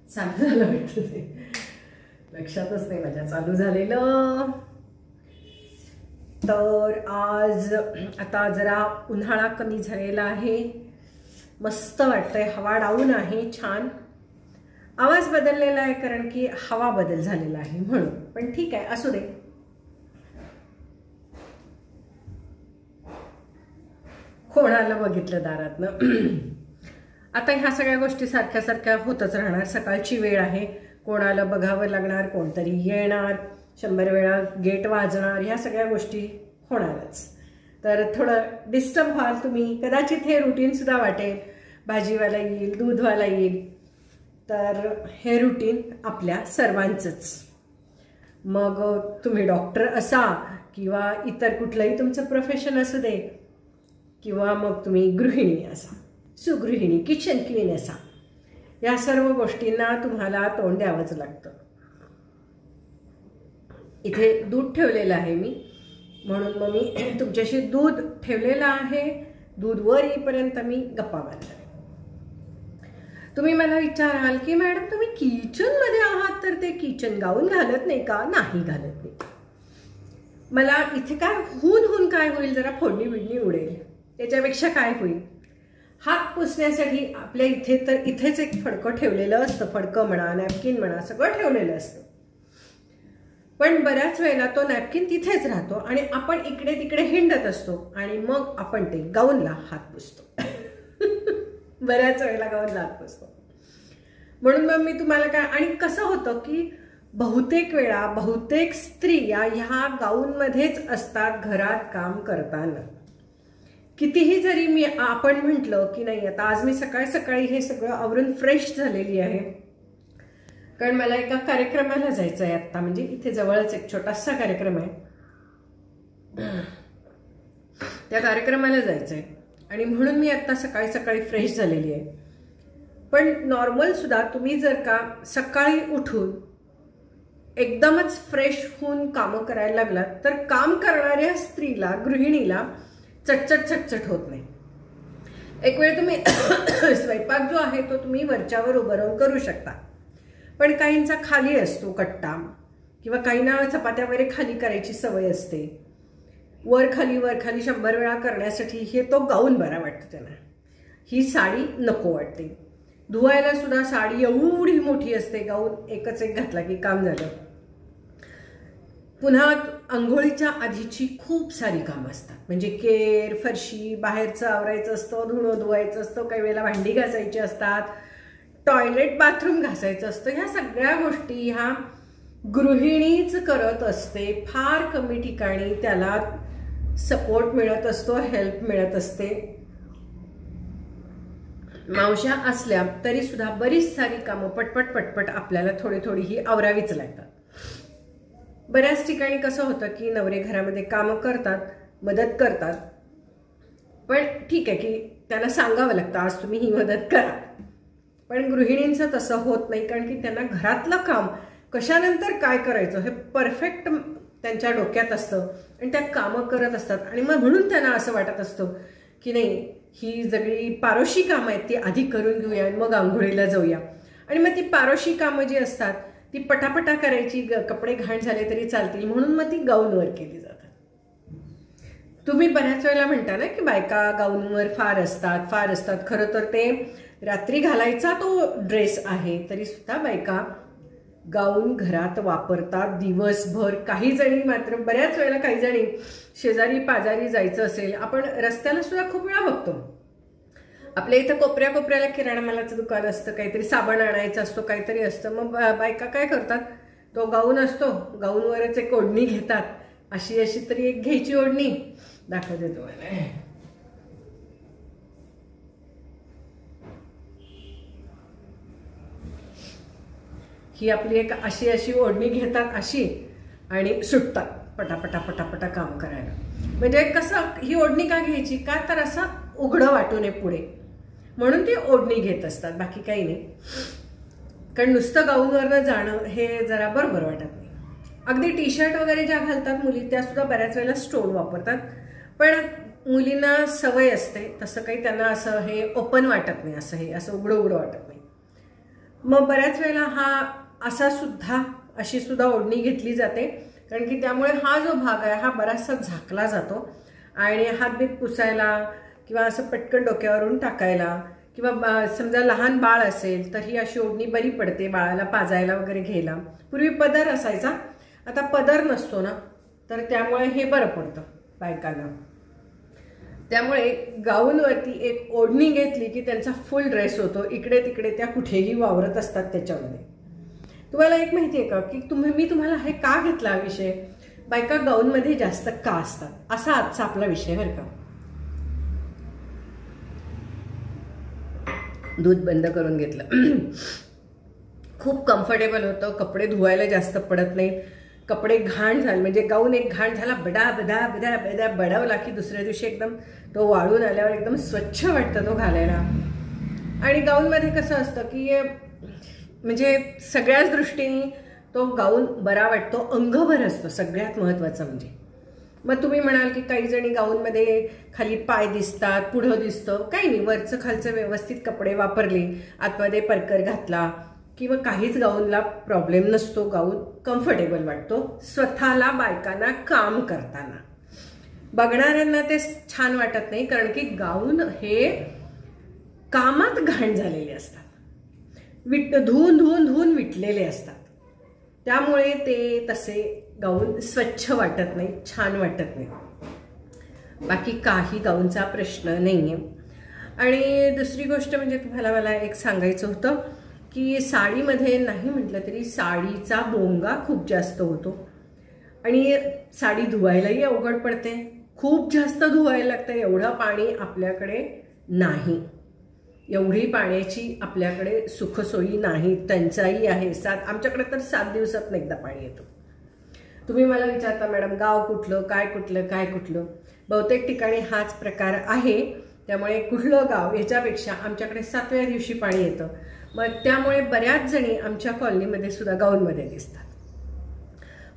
चालू झालं वाटतं ते, लक्षातच नाही माझ्या चालू झालेलं. तर आज आता जरा उन्हाळा कमी झालेला आहे, मस्त वाटतंय, हवा डाऊन आहे, छान. आवाज बदललेला आहे कारण की हवा बदल झालेला आहे म्हणून, पण ठीक आहे, असू दे. कोणाला बघितलं दारातनं. आता ह्या सगळ्या गोष्टी सारख्या सारख्या होतच राहणार. सकाळची वेळ आहे, कोणाला बघावं लागणार, कोणतरी येणार, 100 वेळा गेट वाजणार, ह्या सगळ्या गोष्टी होणारच. तर थोडं डिस्टर्ब व्हाल तुम्ही, कदाचित हे रुटीन सुद्धा वाटेल, भाजीवाला येईल, दूधवाला येईल, तर हे रुटीन आपल्या सर्वांचंच. मग तुम्ही डॉक्टर असा किंवा इतर कुठलंही तुमचं प्रोफेशन असू दे, किंवा मग तुम्ही गृहिणी असा, सुगृहिणी, किचन क्वीन असा, या सर्व गोष्टींना तुम्हाला तोंड द्यावंच लागतं. इथे दूध ठेवलेलं आहे मी, म्हणून मग मी तुमच्याशी दूध ठेवलेलं आहे, दूध वर येईपर्यंत मी गप्पा मारणार. तुम्ही मला विचाराल की मॅडम तुम्ही किचनमध्ये आहात तर ते किचन गाऊन घालत नाही का? नाही घालत नाही. मला इथे काय हून काय होईल, जरा फोडणी बिडणी उडेल, त्याच्यापेक्षा काय होईल, हात पुसण्यासाठी आपल्या इथे तर इथेच एक फडकं ठेवलेलं असतं, फडकं म्हणा, नॅपकिन म्हणा, सगळं ठेवलेलं असतं. पण बऱ्याच वेळेला तो नॅपकिन तिथेच राहतो आणि आपण इकडे तिकडे हिंडत असतो आणि मग आपण ते गाऊनला हात पुसतो. बऱ्याच वेळेला गाऊनला हात पुसतो. म्हणून मग मी तुम्हाला काय, आणि कसं होतं की बहुतेक वेळा बहुतेक स्त्रिया ह्या गाऊनमध्येच असतात घरात काम करताना. कितीही जरी आपण म्हटलं की नाही आता आज मी सकाळी सकाळी हे सगळं आवरून फ्रेश झालेली आहे, कारण मला एका कार्यक्रमाला जायचं आहे आत्ता, म्हणजे इथे जवळच एक छोटासा कार्यक्रम आहे, त्या कार्यक्रमाला जायचं आहे आणि म्हणून मी आत्ता सकाळी सकाळी फ्रेश झालेली आहे. पण नॉर्मल सुद्धा तुम्ही जर का सकाळी उठून एकदमच फ्रेश होऊन कामं करायला लागलात तर काम करणाऱ्या स्त्रीला, गृहिणीला चटचट चटचट होत नाही. एक वेळ तुम्ही स्वयंपाक जो आहे तो तुम्ही वरच्यावर उभं राहून करू शकता, पण काहींचा खाली असतो कट्टा, किंवा काहींना चपात्या वगैरे खाली करायची सवय असते, वर खाली 100 वेळा करण्यासाठी हे तो गाऊन बरा वाटतो त्यांना, ही साडी नको वाटते. धुवायला सुद्धा साडी एवढी मोठी असते, गाऊन एकच एक घातला की काम झालं. पुन्हा अंघोळीच्या आधीची खूप सारी कामं असतात, म्हणजे केर, फरशी, बाहेरचं आवरायचं असतं, धुणं धुवायचं असतं, काही वेळेला भांडी घासायची असतात, टॉयलेट बाथरूम घासायचं असतं. ह्या सगळ्या गोष्टी ह्या गृहिणीच करत असते. फार कमी ठिकाणी त्याला सपोर्ट मिळत असतो, हेल्प मिळत असते. मावश्या असल्या तरी सुद्धा बरीच सारी कामं पटपट पटपट आपल्याला थोडी थोडी ही आवरावीच लागतात. बऱ्याच ठिकाणी कसं होतं की नवरे घरामध्ये कामं करतात, मदत करतात, पण ठीक आहे की त्यांना सांगावं लागतं आज तुम्ही ही मदत करा. पण गृहिणींचं तसं होत नाही, कारण की त्यांना घरातलं काम कशानंतर काय करायचं हे परफेक्ट त्यांच्या डोक्यात असतं आणि त्या कामं करत असतात. आणि मग म्हणून त्यांना असं वाटत असतं की नाही ही सगळी पारोशी कामं आहेत ती आधी करून घेऊया आणि मग आंघोळीला जाऊया. आणि मग ती पारोशी कामं जी असतात ती पटापटा करायची, कपडे घाण झाले तरी चालतील म्हणून मग ती गाऊनवर केली जातात. तुम्ही बऱ्याच वेळेला म्हणता ना की बायका गाऊनवर फार असतात. खरं तर ते रात्री घालायचा तो ड्रेस आहे, तरी सुद्धा बायका गाऊन घरात वापरतात दिवसभर. काही जणी मात्र बऱ्याच वेळेला, काही जणी शेजारी पाजारी जायचं असेल, आपण रस्त्याला सुद्धा खूप वेळा बघतो, आपल्या इथं कोपऱ्याला किराणा मालाचं दुकान असतं, काहीतरी साबण आणायचं असतो, काहीतरी असतं, मग बायका काय करतात, तो गाऊन असतो, गाऊनवरच एक ओढणी घेतात, अशी तरी एक घ्यायची ओढणी, दाखवते तुम्हाला. ही आपली एक अशी ओढणी घेतात अशी आणि सुटतात पटापटा काम करायला. म्हणजे कसं, ही ओढणी का घ्यायची, का तर असं उघडं वाटू नये पुढे, म्हणून ती ओढणी घेत असतात, बाकी काही नाही. कारण नुसतं गाऊनवरनं जाणं हे जरा बरोबर वाटत नाही. अगदी टी शर्ट वगैरे ज्या घालतात मुली त्या सुद्धा बऱ्याच वेळेला स्टोन वापरतात, पण मुलींना सवय असते तसं काही त्यांना असं हे ओपन वाटत नाही, असं हे असं उघडं उघडं वाटत नाही. मग बऱ्याच वेळेला अशी सुद्धा ओढणी घेतली जाते, कारण की त्यामुळे हा जो भाग आहे हा बराचसा झाकला जातो आणि हातबीत पुसायला किंवा असं पटकन डोक्यावरून टाकायला किंवा समजा लहान बाळ असेल तर ही अशी ओढणी बरी पडते बाळाला पाजायला वगैरे घ्यायला. पूर्वी पदर असायचा, आता पदर नसतो ना, तर त्यामुळे हे बरं पडतं बायकांना. त्यामुळे गाऊनवरती एक ओढणी घेतली की त्यांचा फुल ड्रेस होतो, इकडे तिकडे त्या कुठेही वावरत असतात त्याच्यामध्ये. तुम्हाला एक माहिती आहे का की मी तुम्हाला हे का घेतला विषय, बायका गाऊनमध्ये जास्त का असतात असा आजचा आपला विषय बरं का. दूध बंद करून घेतलं. खूप कम्फर्टेबल होतं, कपडे धुवायला जास्त पडत नाहीत. कपडे घाण झाले म्हणजे गाऊन एक घाण झाला बडा बदा बदा बदा बडवला की दुसऱ्या दिवशी एकदम तो वाळून आल्यावर एकदम स्वच्छ वाटतं तो घालायला. आणि गाऊनमध्ये कसं असतं की म्हणजे सगळ्याच दृष्टीने तो गाऊन बरा वाटतो, अंगभर असतो सगळ्यात महत्त्वाचं म्हणजे. मग तुम्ही म्हणाल की काही जणी गाऊनमध्ये खाली पाय दिसतात, पुढं दिसतं, काही नाही, वरचं खालचं व्यवस्थित कपडे वापरले, आतमध्ये परकर घातला किंवा काहीच गाऊनला प्रॉब्लेम नसतो, गाऊन कम्फर्टेबल वाटतो स्वतःला बायकांना काम करताना. बघणाऱ्यांना ते छान वाटत नाही, कारण की गाऊन हे कामात घाण झालेले असतात, धुवून धुवून धुवून विटलेले असतात, त्यामुळे ते तसे गाऊन स्वच्छ वाटत नाही, छान वाटत नाही. बाकी काही गाऊनचा प्रश्न नाही आहे. आणि दुसरी गोष्ट म्हणजे तुम्हाला मला एक सांगायचं होतं की साडीमध्ये नाही म्हटलं तरी साडीचा बोंगा खूप जास्त होतो आणि साडी धुवायलाही अवघड पडते, खूप जास्त धुवायला लागतं. एवढं पाणी आपल्याकडे नाही, एवढी पाण्याची आपल्याकडे सुखसोयी नाही, टंचाई आहे. आमच्याकडे तर 7 दिवसात एकदा पाणी येतं. तुम्ही मला विचारता मॅडम गाव कुठलं, काय कुठलं, बहुतेक ठिकाणी हाच प्रकार आहे. त्यामुळे कुठलं गाव याच्यापेक्षा आमच्याकडे 7व्या दिवशी पाणी येतं. मग त्यामुळे बऱ्याच जणी आमच्या कॉलनीमध्ये सुद्धा गाऊनमध्ये दिसतात.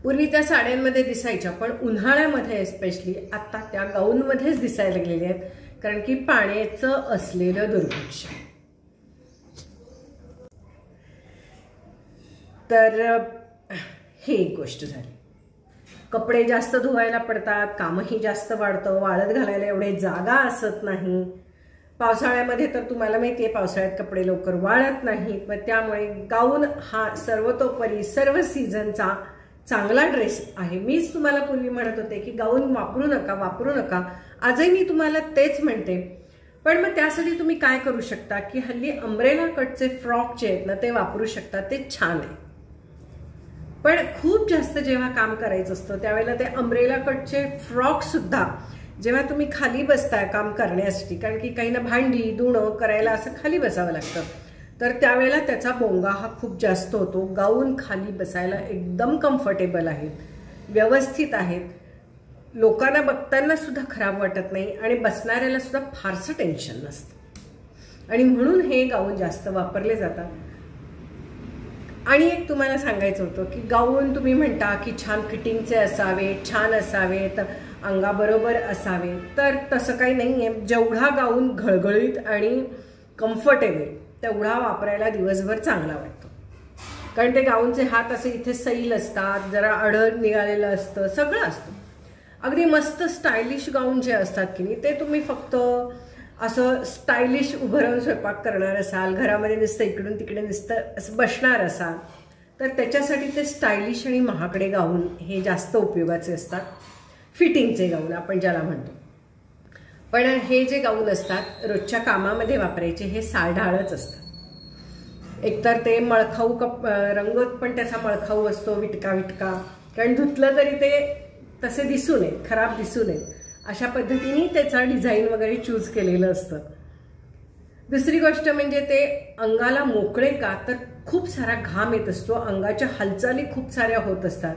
पूर्वी त्या साड्यांमध्ये दिसायच्या, पण उन्हाळ्यामध्ये स्पेशली आता त्या गाऊनमध्येच दिसायला लागलेल्या आहेत, कारण की पाण्याचं असलेलं दुर्भिक्ष. तर हे एक गोष्ट झाली. कपडे जास्त धुवायला पडतात, कामही जास्त वाढतं, वाळत घालायला एवढे जागा असत नाही. पावसाळ्यामध्ये तर तुम्हाला माहिती आहे पावसाळ्यात कपडे लवकर वाळत नाहीत. मग त्यामुळे गाऊन हा सर्वतोपरी सर्व सीझनचा चांगला ड्रेस आहे. मीच तुम्हाला पूर्वी म्हणत होते की गाऊन वापरू नका. आजही मी तुम्हाला तेच म्हणते. पण मग त्यासाठी तुम्ही काय करू शकता की हल्ली अंब्रेला कटचे फ्रॉक जे आहेत ना ते वापरू शकता, ते छान आहे. पण खूप जास्त जेव्हा काम करायचं असतं त्यावेळेला ते अंब्रेला कटचे फ्रॉक सुद्धा जेव्हा तुम्ही खाली बसताय काम करण्यासाठी, कारण की काही ना भांडी धुणं करायला असं खाली बसावं लागतं, तर त्यावेळेला त्याचा बोंगा हा खूप जास्त होतो. गाऊन खाली बसायला एकदम कम्फर्टेबल आहेत, व्यवस्थित आहेत, लोकांना बघताना सुद्धा खराब वाटत नाही आणि बसणाऱ्याला सुद्धा फारसं टेन्शन नसतं. आणि म्हणून हे गाऊन जास्त वापरले जातात. आणि एक तुम्हाला सांगायचं होतं की गाऊन तुम्ही म्हणता की छान फिटिंगचे असावेत, छान असावेत, अंगाबरोबर असावे, तर तसं काही नाही आहे. जेवढा गाऊन घळघळीत आणि कम्फर्टेबल तेवढा वापरायला दिवसभर चांगला वाटतो. कारण ते गाऊनचे हात असे इथे सैल असतात, जरा अडळ निघालेलं असतं, सगळं असतं. अगदी मस्त स्टायलिश गाऊन जे असतात की नाही ते तुम्ही फक्त असं स्टायलिश उभं राहून स्वयंपाक करणार असाल, घरामध्ये नुसतं इकडून तिकडे नुसतं असं बसणार असाल, तर त्याच्यासाठी ते स्टायलिश आणि महागडे गाऊन हे जास्त उपयोगाचे असतात. फिटिंगचे गाऊन आपण ज्याला म्हणतो. पण हे जे गाऊन असतात रोजच्या कामामध्ये वापरायचे हे सालढाळच असतात. एकतर ते मळखाऊ रंग पण त्याचा मळखाऊ असतो, विटका, कारण धुतलं तरी ते तसे दिसू नये, खराब दिसू नये अशा पद्धतीने त्याचा डिझाईन वगैरे चूज केलेलं असतं. दुसरी गोष्ट म्हणजे ते अंगाला मोकळे का, तर खूप सारा घाम येत असतो, अंगाच्या हालचाली खूप साऱ्या होत असतात,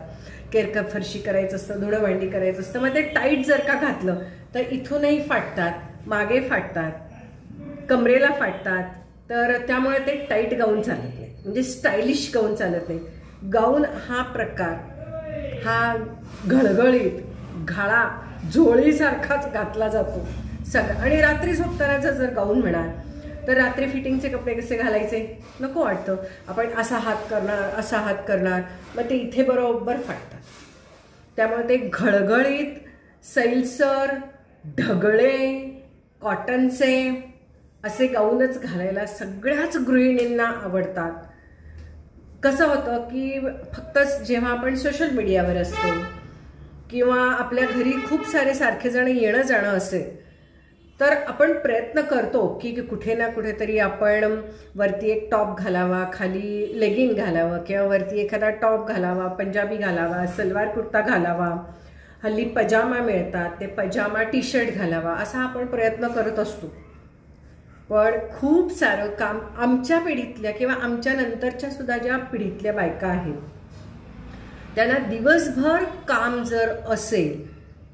केरकप फरशी करायचं असतं, धुणं भांडी करायचं असतं. मग ते टाईट जर का घातलं तर इथूनही फाटतात, मागे फाटतात, कमरेला फाटतात. तर त्यामुळे ते टाईट गाऊन चालत नाही, म्हणजे स्टायलिश गाऊन चालत नाही. गाऊन हा प्रकार हा घळघळीत, घाळा झोळीसारखाच घातला जातो सगळं. आणि रात्री झोपतानाचा जर गाऊन म्हणाल तर रात्री फिटिंगचे कपडे कसे घालायचे नको वाटतं. आपण असा हात करणार असा हात करणार, मग ते इथे बरोबर फाटतात. त्यामुळे ते घळघळीत सैलसर ढगळे कॉटनचे असे गाऊनच घालायला सगळ्याच गृहिणींना आवडतात. कसं होतं की फक्त जेव्हा आपण सोशल मीडियावर असतो किंवा आपल्या घरी खूप सारे सारखे जण येणं जाणं असेल तर आपण प्रयत्न करतो की कुठे ना कुठेतरी आपण वरती एक टॉप घालावा, खाली लेगिंग घालावं किंवा वरती एखादा टॉप घालावा, पंजाबी घालावा, सलवार कुर्ता घालावा. हल्ली पजामा मिळतात, ते पजामा टी शर्ट घालावा असा आपण प्रयत्न करत असतो. पण खूप सारं काम आमच्या पिढीतल्या किंवा आमच्या नंतरच्या सुद्धा ज्या पिढीतल्या बायका आहेत त्यांना दिवसभर काम जर असेल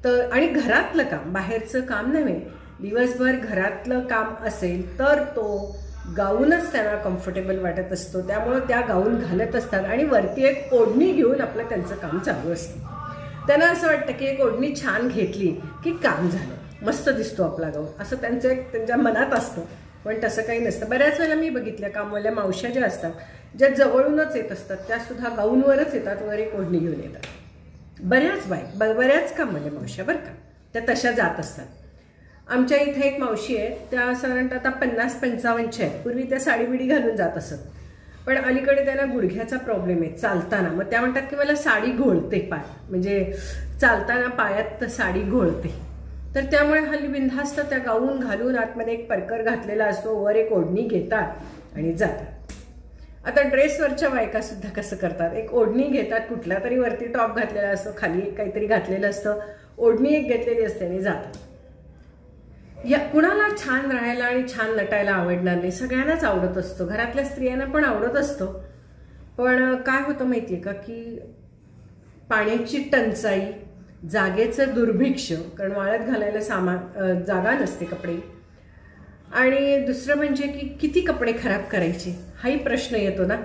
तर, आणि घरातलं काम बाहेरचं काम नव्हे, दिवसभर घरातलं काम असेल तर तो गाऊनच त्यांना कम्फर्टेबल वाटत असतो. त्यामुळं त्या गाऊन घालत असतात आणि वरती एक ओढणी घेऊन आपलं त्यांचं काम चालू असतं. त्यांना असं वाटतं की एक ओढणी छान घेतली की काम झालं, मस्त दिसतो आपला गाऊन, असं त्यांच्या मनात असतं. पण तसं काही नसतं. बऱ्याच वेळेला मी बघितलं कामवाल्या मावश्या ज्या असतात, ज्या जवळूनच येत असतात, त्या सुद्धा गाऊनवरच येतात, वर एक ओढणी घेऊन येतात. बऱ्याच कामवाल्या मावश्या बरं का, त्या तशा जात असतात. आमच्या इथे एक मावशी आहे, त्या साधारणतः आता 50-55च्या आहेत. पूर्वी त्या साडी बिडी घालून जात असत, पण अलीकडे त्यांना गुडघ्याचा प्रॉब्लेम आहे चालताना. मग त्या म्हणतात की मला साडी घोळते पाय, म्हणजे चालताना पायात साडी घोळते. तर त्यामुळे हल्ली बिनधास्त त्या गाऊन घालून आतमध्ये एक परकर घातलेला असतो, वर एक ओढणी घेतात आणि जातात. आता ड्रेसवरच्या बायका सुद्धा कसं करतात, एक ओढणी घेतात, कुठला तरी वरती टॉप घातलेला असतो, खाली काहीतरी घातलेलं असतं, ओढणी एक घेतलेली असते आणि जातात. या कुणाला छान राहायला आणि छान नटायला आवडणार नाही, सगळ्यांनाच आवडत असतं, घरातल्या स्त्रियांना पण आवडत असतं. पण काय होतं माहितीये का की पाण्याची टंचाई, जागेचं दुर्भिक्ष्य, कारण वाळत घालायला जागा नसते कपडे, आणि दुसरं म्हणजे की किती कपडे खराब करायचे हाही प्रश्न येतो ना.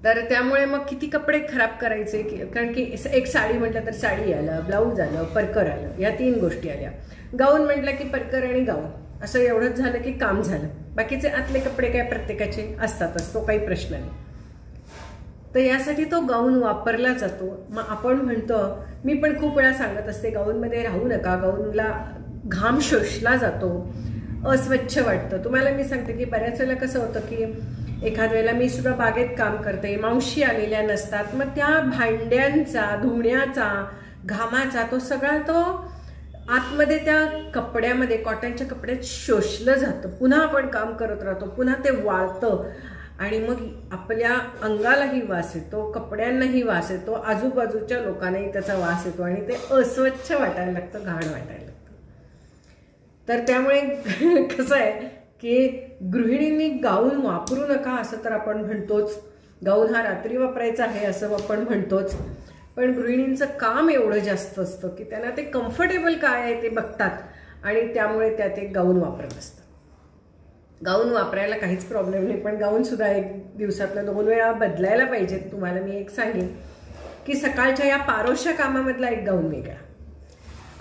तर त्यामुळे मग किती कपडे खराब करायचे, कारण की एक साडी म्हटलं तर साडी आलं, ब्लाऊज आलं, परकर आलं, या 3 गोष्टी आल्या. गाऊन म्हटलं की परकर आणि गाऊन असं एवढंच झालं की काम झालं. बाकीचे आतले कपडे काय प्रत्येकाचे असतातच, तो काही प्रश्न नाही. तर यासाठी तो गाऊन वापरला जातो. मग आपण म्हणतो, मी पण खूप वेळा सांगत असते, गाऊनमध्ये राहू नका, गाऊनला घाम शोषला जातो, अस्वच्छ वाटतं. तुम्हाला मी सांगते की बऱ्याच वेळेला कसं होतं की एखाद वेळेला मी सुद्धा बागेत काम करते, मावशी आलेल्या नसतात, मग त्या भांड्यांचा, धुण्याचा, घामाचा तो सगळा तो आतमध्ये त्या कपड्यामध्ये, कॉटनच्या कपड्यात शोषलं जातं. पुन्हा आपण काम करत राहतो, पुन्हा ते वाळतं आणि मग आपल्या अंगालाही वास येतो, कपड्यांनाही वास येतो, आजूबाजूच्या लोकांनाही त्याचा वास येतो आणि ते अस्वच्छ वाटायला लागतं, घाण वाटायला लागतं. तर त्यामुळे कसं आहे की गृहिणींनी गाऊन वापरू नका असं तर आपण म्हणतोच, गाऊन हा रात्री वापरायचा आहे असं आपण म्हणतोच. पण गृहिणींचं काम एवढं जास्त असतं की त्यांना ते कम्फर्टेबल काय आहे ते बघतात आणि त्यामुळे त्या ते गाऊन वापरत असतात. गाऊन वापरायला काहीच प्रॉब्लेम नाही, पण गाऊन सुद्धा एक दिवसातनं 2 वेळा बदलायला पाहिजेत. तुम्हाला मी एक सांगेन की सकाळच्या या पारोशा कामामधला एक गाऊन वेगळा,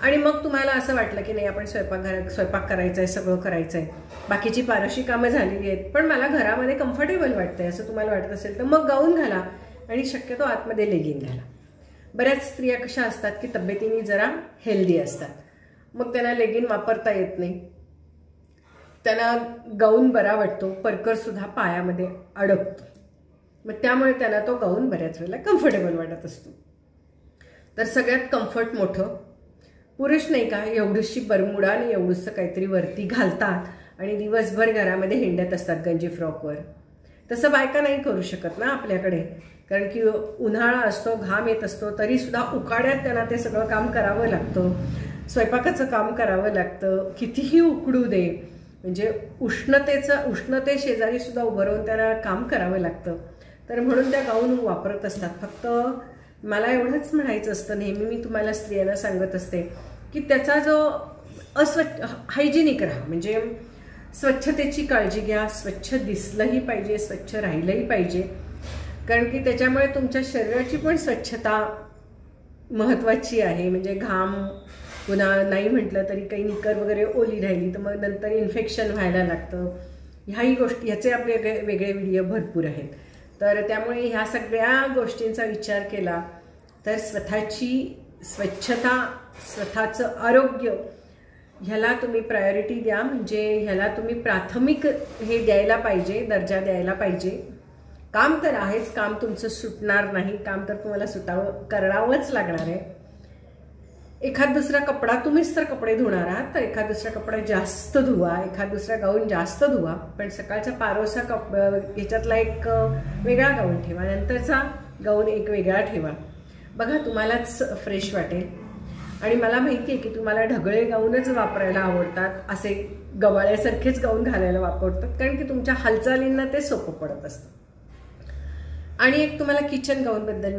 आणि मग तुम्हाला असं वाटलं की नाही आपण स्वयंपाक करायचा आहे, सगळं करायचं आहे, बाकीची पारोशी कामं झालेली आहेत, पण मला घरामध्ये कम्फर्टेबल वाटतंय असं तुम्हाला वाटत असेल तर मग गाऊन घाला आणि शक्यतो आतमध्ये लेगिंग घाला. बऱ्याच स्त्रिया कशा असतात की तब्येतीने जरा हेल्दी असतात, मग त्यांना लेगिंग वापरता येत नाही, त्यांना गाऊन बरा वाटतो, परकर सुद्धा पायामध्ये अडकतो, मग त्यामुळे त्यांना तो गाऊन बऱ्याच वेळेला कम्फर्टेबल वाटत असतो. तर सगळ्यात कम्फर्ट मोठं पुरुष नाही का, एवढीशी बरमुडा आणि एवढंसं काहीतरी वरती घालतात आणि दिवसभर घरामध्ये हिंडत असतात गंजी फ्रॉकवर. तसं बायका नाही करू शकत ना आपल्याकडे, कारण की उन्हाळा असतो, घाम येत असतो, तरी सुद्धा उकाड्यात त्यांना ते सगळं काम करावं लागतं, स्वयंपाकाचं काम करावं लागतं, कितीही उकडू दे, म्हणजे उष्णते शेजारी सुद्धा उभं राहून त्यांना काम करावं लागतं. तर म्हणून त्या गाऊन वापरत असतात. फक्त मला एवढंच म्हणायचं असतं, नेहमी मी तुम्हाला स्त्रियांना सांगत असते की त्याचा जो हायजिनिक राहा, म्हणजे स्वच्छतेची काळजी घ्या, स्वच्छ दिसलंही पाहिजे, स्वच्छ राहिलंही पाहिजे, कारण की त्याच्यामुळे तुमच्या शरीराची पण स्वच्छता महत्त्वाची आहे. म्हणजे घाम पुन्हा नाही म्हटलं तरी काही निकर वगैरे ओली राहिली तर मग नंतर इन्फेक्शन व्हायला लागतं. ह्याही गोष्टी ह्याचे आपले वेगळे व्हिडिओ भरपूर आहेत. तर त्यामुळे ह्या सगळ्या गोष्टींचा विचार केला तर स्वतःची स्वच्छता, स्वतःचं आरोग्य ह्याला तुम्ही प्रायोरिटी द्या. म्हणजे ह्याला तुम्ही प्राथमिक हे द्यायला पाहिजे, दर्जा द्यायला पाहिजे. काम तर आहेच, काम तुमचं सुटणार नाही, काम तर तुम्हाला करावंच लागणार आहे. एखाद दुसरा कपडा, तुम्हीच तर कपडे धुणार आहात तर एखाद दुसरा कपडा जास्त धुवा, एखाद दुसरा गाऊन जास्त धुवा, पण सकाळचा पारोसा ह्याच्यातला एक वेगळा गाऊन ठेवा, नंतरचा गाऊन एक वेगळा ठेवा. बघा तुम्हालाच फ्रेश वाटेल. आणि मला माहिती आहे की तुम्हाला ढगळे गाऊनच वापरायला आवडतात, असे गवाळ्यासारखेच गाऊन घालायला वापरतात, कारण की तुमच्या हालचालींना ते सोपं पडत असतं. आणि एक तुम्हाला किचन गाऊनबद्दल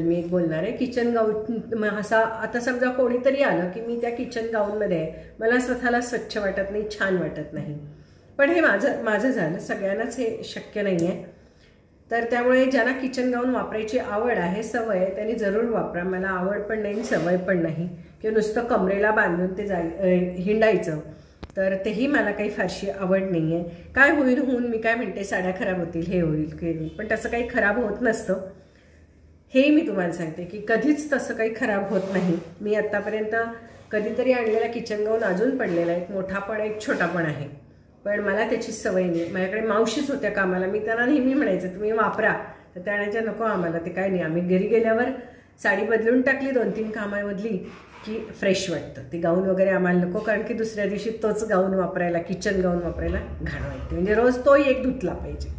मी एक बोलणार आहे. किचन गाऊन असा, आता समजा कोणीतरी आलं की मी त्या किचन गाऊनमध्ये आहे, मला स्वतःला स्वच्छ वाटत नाही, छान वाटत नाही. पण हे माझं झालं, सगळ्यांनाच हे शक्य नाही आहे. तर त्यामुळे ज्यांना किचन गाऊन वापरायची आवड आहे, सवय आहे, त्यांनी जरूर वापरा. मला आवड पण नाही, सवय पण नाही किंवा नुसतं कमरेला बांधून ते हिंडायचं, तर तेही मला काही फारशी आवड नाही आहे. काय होईल होऊन, मी काय म्हणते साड्या खराब होतील, हे होईल की, पण तसं काही खराब होत नसतं. हे मी तुम्हाला सांगते की कधीच तसं काही खराब होत नाही. मी आत्तापर्यंत कधीतरी आणलेला किचन गाऊन अजून पडलेला आहे, एक मोठा पण एक छोटा पण आहे, पण मला त्याची सवय नाही. माझ्याकडे मावशीच होत्या कामाला, मी त्यांना नेहमी म्हणायचं तुम्ही वापरा, तर त्याण्याच्या नको आम्हाला, ते काय नाही. आम्ही घरी गेल्यावर साडी बदलून टाकली, 2-3 कामामधली की फ्रेश वाटतं. ते गाऊन वगैरे आम्हाला नको, कारण की दुसऱ्या दिवशी तोच गाऊन वापरायला, किचन गाऊन वापरायला घाण वाटते. म्हणजे रोज तोही एक धुतला पाहिजे.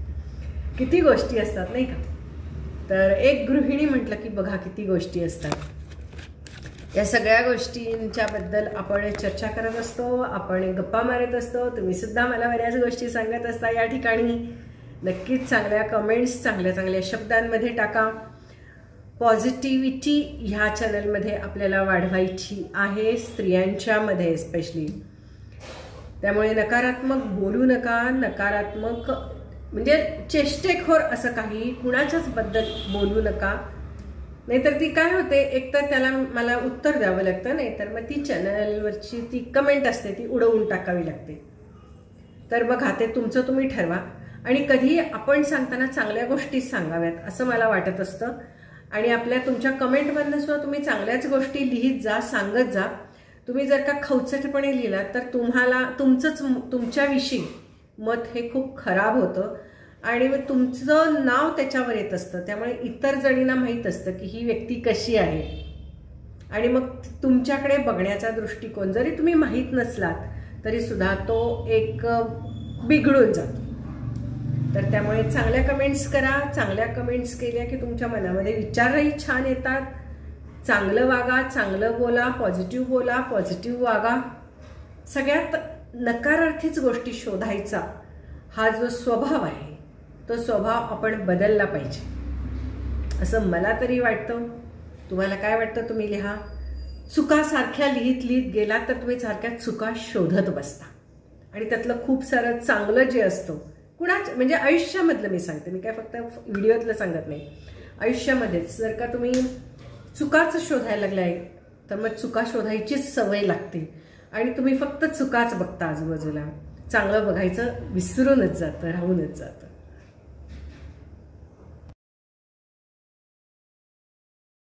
किती गोष्टी असतात नाही का. तर एक गृहिणी म्हटलं की बघा किती गोष्टी असतात. या सगळ्या गोष्टींच्याबद्दल आपण चर्चा करत असतो, आपण गप्पा मारत असतो. तुम्ही सुद्धा मला बऱ्याच गोष्टी सांगत असता या ठिकाणी. नक्कीच चांगल्या कमेंट्स, चांगल्या शब्दांमध्ये टाका. पॉझिटिव्हिटी ह्या चॅनलमध्ये आपल्याला वाढवायची आहे, स्त्रियांच्यामध्ये स्पेशली. त्यामुळे नकारात्मक बोलू नका, नकारात्मक म्हणजे चेष्टेखोर असं काही कुणाच्याच बद्दल बोलू नका. नाहीतर ती काय होते, एकतर त्याला मला उत्तर द्यावं लागतं, नाहीतर मग ती चॅनलवरची ती कमेंट असते ती उडवून टाकावी लागते. तर बघा ते तुमचं तुम्ही ठरवा. आणि कधी आपण सांगताना चांगल्या गोष्टी सांगाव्यात असं मला वाटत असतं. आणि तुमच्या कमेंटमधनं सुद्धा तुम्ही चांगल्याच गोष्टी लिहित जा, सांगत जा. तुम्ही जर का खवचटपणे लिहिलात तर तुम्हाला तुमच्याविषयी मत हे खूप खराब होतं आणि मग तुमचं नाव त्याच्यावर येत असतं. त्यामुळे इतर जणींना माहीत असतं की ही व्यक्ती कशी आहे आणि मग तुमच्याकडे बघण्याचा दृष्टिकोन जरी तुम्ही माहीत नसलात तरी सुद्धा तो एक बिघडून जातो. तर त्यामुळे चांगल्या कमेंट्स करा. चांगल्या कमेंट्स केल्या की तुमच्या मनामध्ये विचारही छान येतात. चांगलं वागा, चांगलं बोला, पॉझिटिव्ह बोला, पॉझिटिव्ह वागा. सगळ्यात नकारार्थीच गोष्टी शोधायचा हा जो स्वभाव आहे तो स्वभाव आपण बदलला पाहिजे असं मला तरी वाटतं. तुम्हाला काय वाटतं तुम्ही लिहा. चुका सारख्या लिहित गेला तर तुम्ही सारख्या चुका शोधत बसता आणि त्यातलं खूप सारं चांगलं जे असतं म्हणजे आयुष्यामधलं मी सांगते, मी काय फक्त व्हिडिओतलं सांगत नाही. आयुष्यामध्येच जर का तुम्ही चुकाच शोधायला लागलाय तर मग चुका शोधायचीच सवय लागते आणि तुम्ही फक्त चुकाच बघता आजूबाजूला. चांगलं बघायचं विसरूनच जातं, राहूनच जातं.